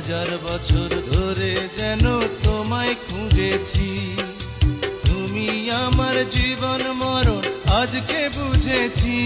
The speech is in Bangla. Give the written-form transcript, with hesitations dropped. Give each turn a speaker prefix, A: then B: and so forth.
A: হাজার বছর ধরে যেন তোমায় খুঁজেছি। তুমি আমার জীবন মরণ আজকে বুঝেছি।